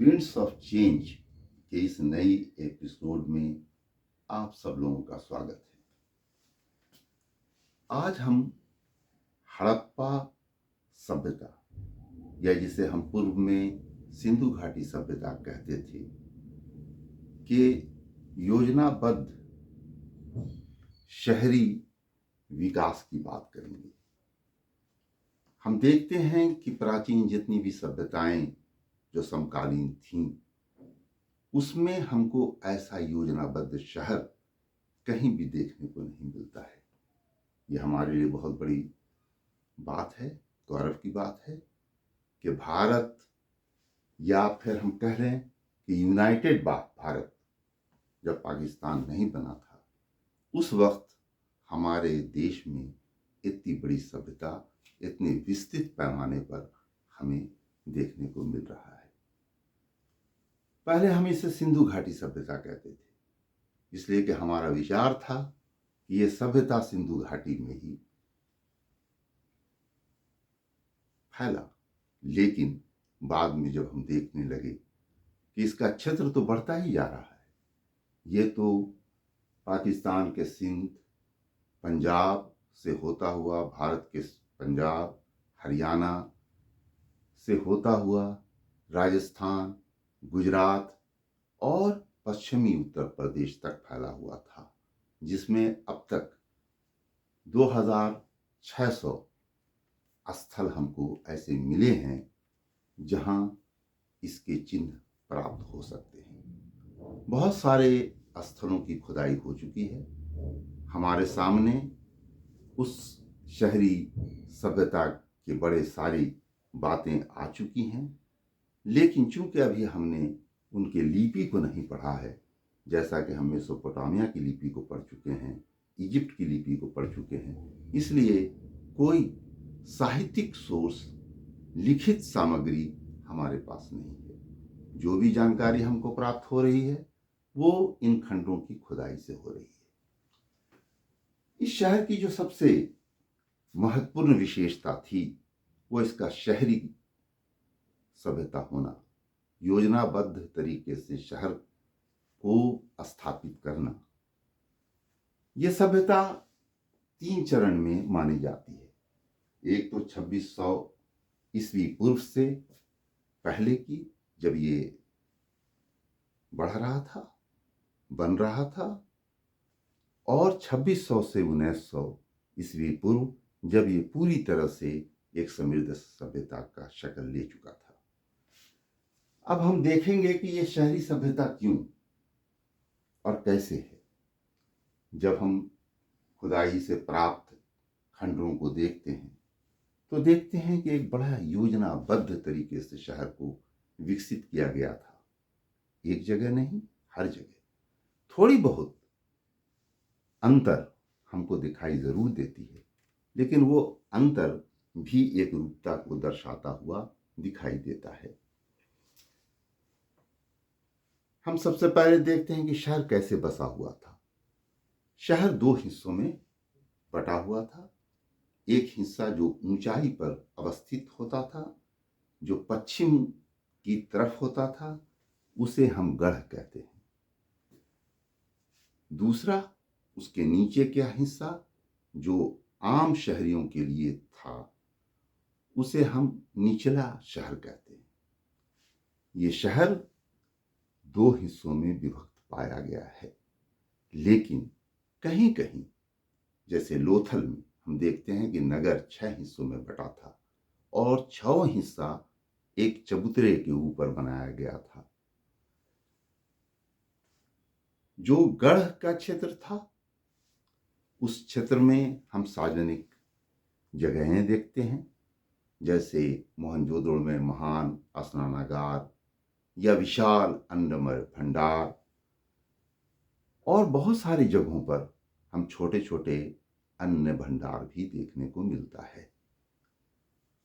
Winds of change के इस नई एपिसोड में आप सब लोगों का स्वागत है। आज हम हड़प्पा सभ्यता या जिसे हम पूर्व में सिंधु घाटी सभ्यता कहते थे के योजनाबद्ध शहरी विकास की बात करेंगे। हम देखते हैं कि प्राचीन जितनी भी सभ्यताएं जो समकालीन थीं, उसमें हमको ऐसा योजनाबद्ध शहर कहीं भी देखने को नहीं मिलता है। ये हमारे लिए बहुत बड़ी बात है, गौरव की बात है कि भारत, या फिर हम कह रहे हैं कि यूनाइटेड भारत, जब पाकिस्तान नहीं बना था उस वक्त हमारे देश में इतनी बड़ी सभ्यता इतने विस्तृत पैमाने पर हमें देखने को मिल रहा है। पहले हम इसे सिंधु घाटी सभ्यता कहते थे, इसलिए कि हमारा विचार था कि यह सभ्यता सिंधु घाटी में ही फैला। लेकिन बाद में जब हम देखने लगे कि इसका क्षेत्र तो बढ़ता ही जा रहा है, ये तो पाकिस्तान के सिंध, पंजाब से होता हुआ, भारत के पंजाब, हरियाणा से होता हुआ राजस्थान, गुजरात और पश्चिमी उत्तर प्रदेश तक फैला हुआ था, जिसमें अब तक 2600 स्थल हमको ऐसे मिले हैं जहां इसके चिन्ह प्राप्त हो सकते हैं। बहुत सारे स्थलों की खुदाई हो चुकी है। हमारे सामने उस शहरी सभ्यता के बड़े सारी बातें आ चुकी हैं, लेकिन चूंकि अभी हमने उनके लिपि को नहीं पढ़ा है, जैसा कि हम मेसोपोटामिया की लिपि को पढ़ चुके हैं, इजिप्ट की लिपि को पढ़ चुके हैं, इसलिए कोई साहित्यिक सोर्स, लिखित सामग्री हमारे पास नहीं है। जो भी जानकारी हमको प्राप्त हो रही है वो इन खंडों की खुदाई से हो रही है। इस शहर की जो सबसे महत्वपूर्ण विशेषता थी वो इसका शहरी सभ्यता होना, योजनाबद्ध तरीके से शहर को स्थापित करना। यह सभ्यता 3 चरण में मानी जाती है। एक तो 2600 ईस्वी पूर्व से पहले की, जब ये बढ़ रहा था, बन रहा था, और 2600 से 1900 ईस्वी पूर्व, जब ये पूरी तरह से एक समृद्ध सभ्यता का शक्ल ले चुका था। अब हम देखेंगे कि ये शहरी सभ्यता क्यों और कैसे है। जब हम खुदाई से प्राप्त खंडों को देखते हैं तो देखते हैं कि एक बड़ा योजनाबद्ध तरीके से शहर को विकसित किया गया था। एक जगह नहीं, हर जगह थोड़ी बहुत अंतर हमको दिखाई जरूर देती है, लेकिन वो अंतर भी एक रूपता को दर्शाता हुआ दिखाई देता है। हम सबसे पहले देखते हैं कि शहर कैसे बसा हुआ था। शहर 2 हिस्सों में बटा हुआ था। एक हिस्सा जो ऊंचाई पर अवस्थित होता था, जो पश्चिम की तरफ होता था, उसे हम गढ़ कहते हैं। दूसरा, उसके नीचे का हिस्सा जो आम शहरियों के लिए था, उसे हम निचला शहर कहते हैं। ये शहर 2 हिस्सों में विभक्त पाया गया है, लेकिन कहीं कहीं, जैसे लोथल में, हम देखते हैं कि नगर 6 हिस्सों में बटा था और 6 हिस्सा एक चबूतरे के ऊपर बनाया गया था। जो गढ़ का क्षेत्र था, उस क्षेत्र में हम सार्वजनिक जगहें देखते हैं, जैसे मोहनजोदड़ो में महान स्नानागार या विशाल अन्नमय भंडार, और बहुत सारी जगहों पर हम छोटे छोटे अन्न भंडार भी देखने को मिलता है।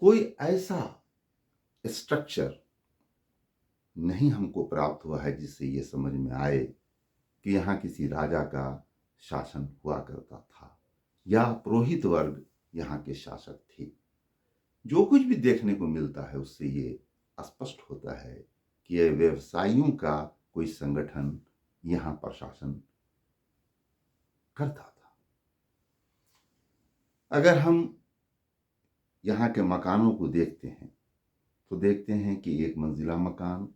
कोई ऐसा स्ट्रक्चर नहीं हमको प्राप्त हुआ है जिससे ये समझ में आए कि यहाँ किसी राजा का शासन हुआ करता था या पुरोहित वर्ग यहाँ के शासक थे। जो कुछ भी देखने को मिलता है उससे ये स्पष्ट होता है कि ये व्यवसायियों का कोई संगठन यहाँ प्रशासन करता था। अगर हम यहाँ के मकानों को देखते हैं तो देखते हैं कि 1 मंजिला मकान,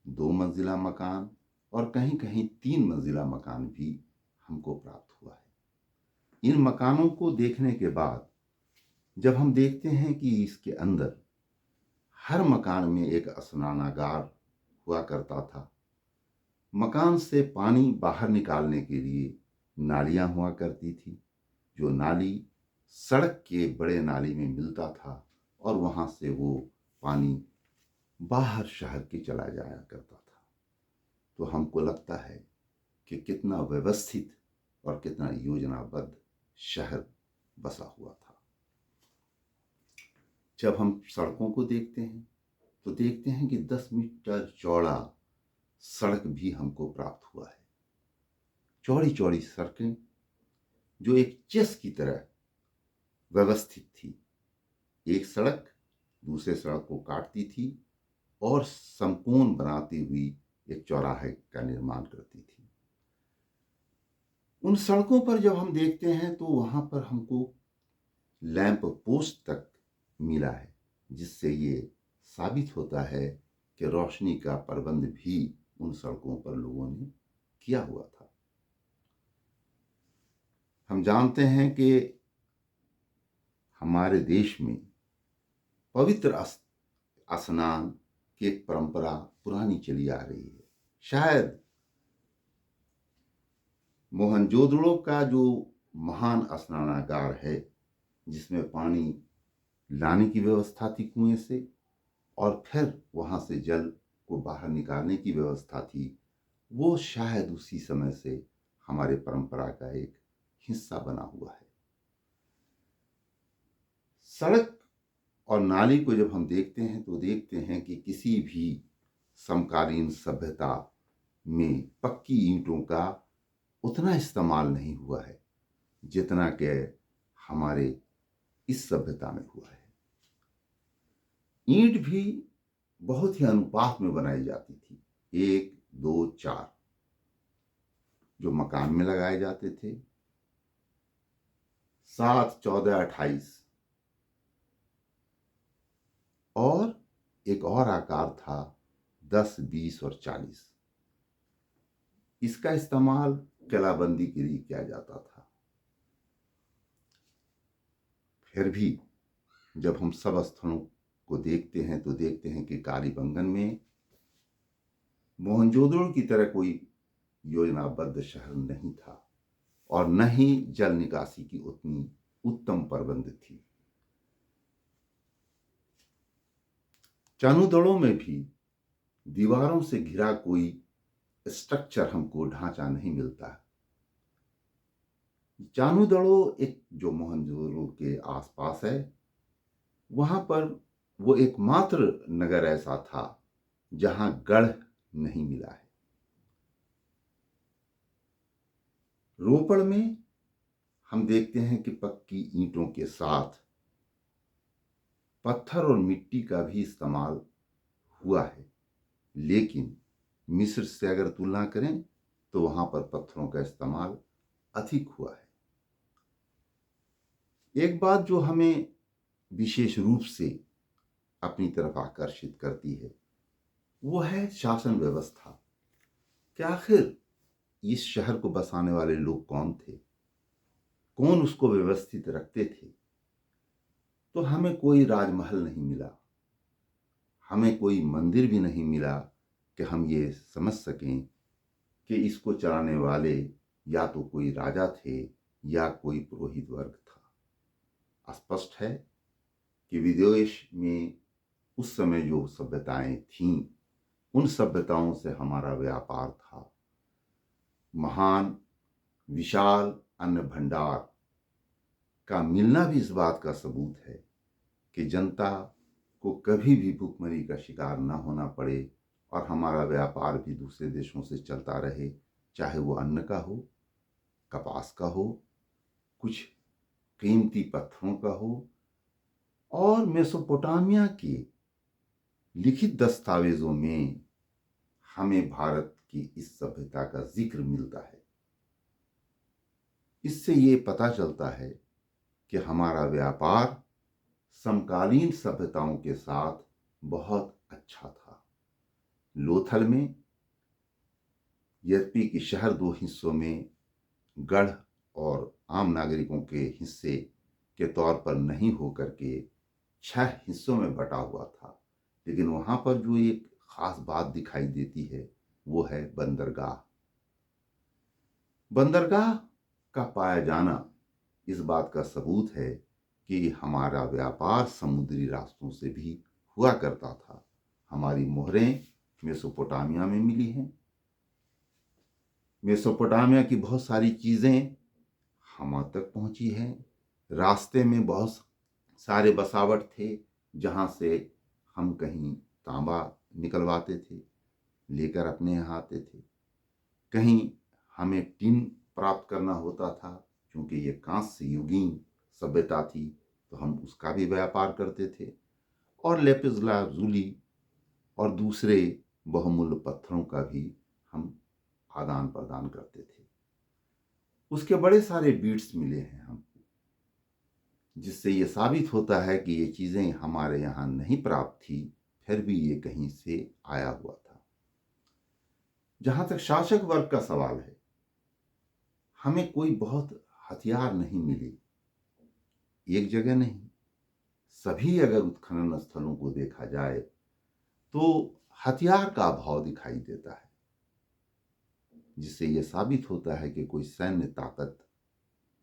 2 मंजिला मकान और कहीं कहीं 3 मंजिला मकान भी हमको प्राप्त हुआ है। इन मकानों को देखने के बाद जब हम देखते हैं कि इसके अंदर हर मकान में एक स्नानागार हुआ करता था, मकान से पानी बाहर निकालने के लिए नालियां हुआ करती थी, जो नाली सड़क के बड़े नाली में मिलता था और वहां से वो पानी बाहर शहर के चला जाया करता था। तो हमको लगता है कि कितना व्यवस्थित और कितना योजनाबद्ध शहर बसा हुआ था। जब हम सड़कों को देखते हैं तो देखते हैं कि 10 मीटर चौड़ा सड़क भी हमको प्राप्त हुआ है। चौड़ी चौड़ी सड़कें जो एक चेस की तरह व्यवस्थित थी, एक सड़क दूसरे सड़क को काटती थी और समकोण बनाती हुई एक चौराहे का निर्माण करती थी। उन सड़कों पर जब हम देखते हैं तो वहां पर हमको लैंप पोस्ट तक मिला है, जिससे ये साबित होता है कि रोशनी का प्रबंध भी उन सड़कों पर लोगों ने किया हुआ था। हम जानते हैं कि हमारे देश में पवित्र स्नान की एक परंपरा पुरानी चली आ रही है। शायद मोहनजोदड़ो का जो महान स्नानागार है, जिसमें पानी लाने की व्यवस्था थी कुएं से और फिर वहां से जल को बाहर निकालने की व्यवस्था थी, वो शायद उसी समय से हमारे परंपरा का एक हिस्सा बना हुआ है। सड़क और नाली को जब हम देखते हैं तो देखते हैं कि किसी भी समकालीन सभ्यता में पक्की ईंटों का उतना इस्तेमाल नहीं हुआ है जितना कि हमारे इस सभ्यता में हुआ है। ईंट भी बहुत ही अनुपात में बनाई जाती थी, 1, 2, 4 जो मकान में लगाए जाते थे, 7, 14, 28 और एक और आकार था 10, 20 और 40। इसका इस्तेमाल किलाबंदी के लिए किया जाता था। फिर भी जब हम सब स्थलों को देखते हैं तो देखते हैं कि कालीबंगन में मोहनजोदड़ो की तरह कोई योजनाबद्ध शहर नहीं था और न ही जल निकासी की उतनी उत्तम प्रबंध थी। चानुदड़ों में भी दीवारों से घिरा कोई स्ट्रक्चर हमको ढांचा नहीं मिलता। चानुदड़ो एक जो मोहनजोदड़ो के आसपास है, वहां पर वो एकमात्र नगर ऐसा था जहां गढ़ नहीं मिला है। रोपड़ में हम देखते हैं कि पक्की ईंटों के साथ पत्थर और मिट्टी का भी इस्तेमाल हुआ है, लेकिन मिस्र से अगर तुलना करें तो वहां पर पत्थरों का इस्तेमाल अधिक हुआ है। एक बात जो हमें विशेष रूप से अपनी तरफ आकर्षित करती है वो है शासन व्यवस्था कि आखिर इस शहर को बसाने वाले लोग कौन थे, कौन उसको व्यवस्थित रखते थे। तो हमें कोई राजमहल नहीं मिला, हमें कोई मंदिर भी नहीं मिला कि हम ये समझ सकें कि इसको चलाने वाले या तो कोई राजा थे या कोई पुरोहित वर्ग था। स्पष्ट है कि विदेश में उस समय जो सभ्यताएं थीं, उन सभ्यताओं से हमारा व्यापार था। महान विशाल अन्न भंडार का मिलना भी इस बात का सबूत है कि जनता को कभी भी भूखमरी का शिकार न होना पड़े और हमारा व्यापार भी दूसरे देशों से चलता रहे, चाहे वो अन्न का हो, कपास का हो, कुछ कीमती पत्थरों का हो। और मेसोपोटामिया के लिखित दस्तावेजों में हमें भारत की इस सभ्यता का जिक्र मिलता है। इससे ये पता चलता है कि हमारा व्यापार समकालीन सभ्यताओं के साथ बहुत अच्छा था। लोथल में यद्यपि कि शहर दो हिस्सों में गढ़ और आम नागरिकों के हिस्से के तौर पर नहीं होकर के 6 हिस्सों में बटा हुआ था, लेकिन वहां पर जो एक खास बात दिखाई देती है वो है बंदरगाह। बंदरगाह का पाया जाना इस बात का सबूत है कि हमारा व्यापार समुद्री रास्तों से भी हुआ करता था। हमारी मोहरें मेसोपोटामिया में मिली हैं। मेसोपोटामिया की बहुत सारी चीज़ें हम तक पहुंची हैं। रास्ते में बहुत सारे बसावट थे जहां से हम कहीं तांबा निकलवाते थे, लेकर अपने यहाँ आते थे। कहीं हमें टिन प्राप्त करना होता था, क्योंकि ये कांस्य युगीन सभ्यता थी, तो हम उसका भी व्यापार करते थे। और लेपिस लाजुली और दूसरे बहुमूल्य पत्थरों का भी हम आदान प्रदान करते थे। उसके बड़े सारे बीट्स मिले हैं हमको, जिससे ये साबित होता है कि ये चीज़ें हमारे यहाँ नहीं प्राप्त थी, फिर भी ये कहीं से आया हुआ था। जहां तक शासक वर्ग का सवाल है, हमें कोई बहुत हथियार नहीं मिले, एक जगह नहीं, सभी अगर उत्खनन स्थलों को देखा जाए तो हथियार का अभाव दिखाई देता है, जिससे यह साबित होता है कि कोई सैन्य ताकत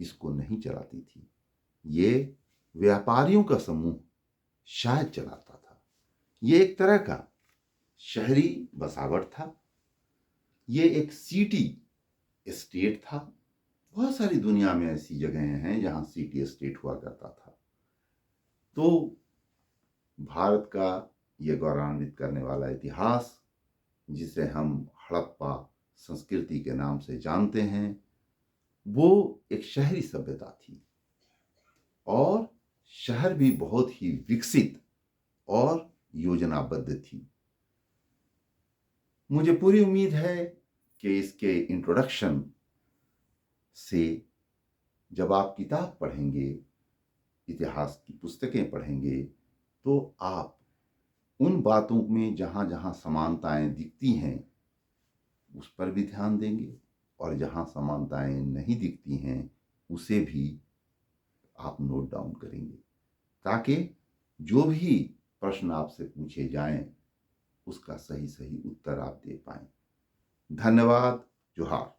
इसको नहीं चलाती थी। ये व्यापारियों का समूह शायद चलाता था। ये एक तरह का शहरी बसावट था, ये एक सिटी स्टेट था। बहुत सारी दुनिया में ऐसी जगहें हैं जहां सिटी स्टेट हुआ करता था। तो भारत का ये गौरवान्वित करने वाला इतिहास, जिसे हम हड़प्पा संस्कृति के नाम से जानते हैं, वो एक शहरी सभ्यता थी और शहर भी बहुत ही विकसित और योजनाबद्ध थी। मुझे पूरी उम्मीद है कि इसके इंट्रोडक्शन से जब आप किताब पढ़ेंगे, इतिहास की पुस्तकें पढ़ेंगे, तो आप उन बातों में जहाँ जहाँ समानताएं दिखती हैं उस पर भी ध्यान देंगे, और जहाँ समानताएं नहीं दिखती हैं उसे भी आप नोट डाउन करेंगे, ताकि जो भी प्रश्न आपसे पूछे जाएं उसका सही सही उत्तर आप दे पाएं। धन्यवाद। जोहार।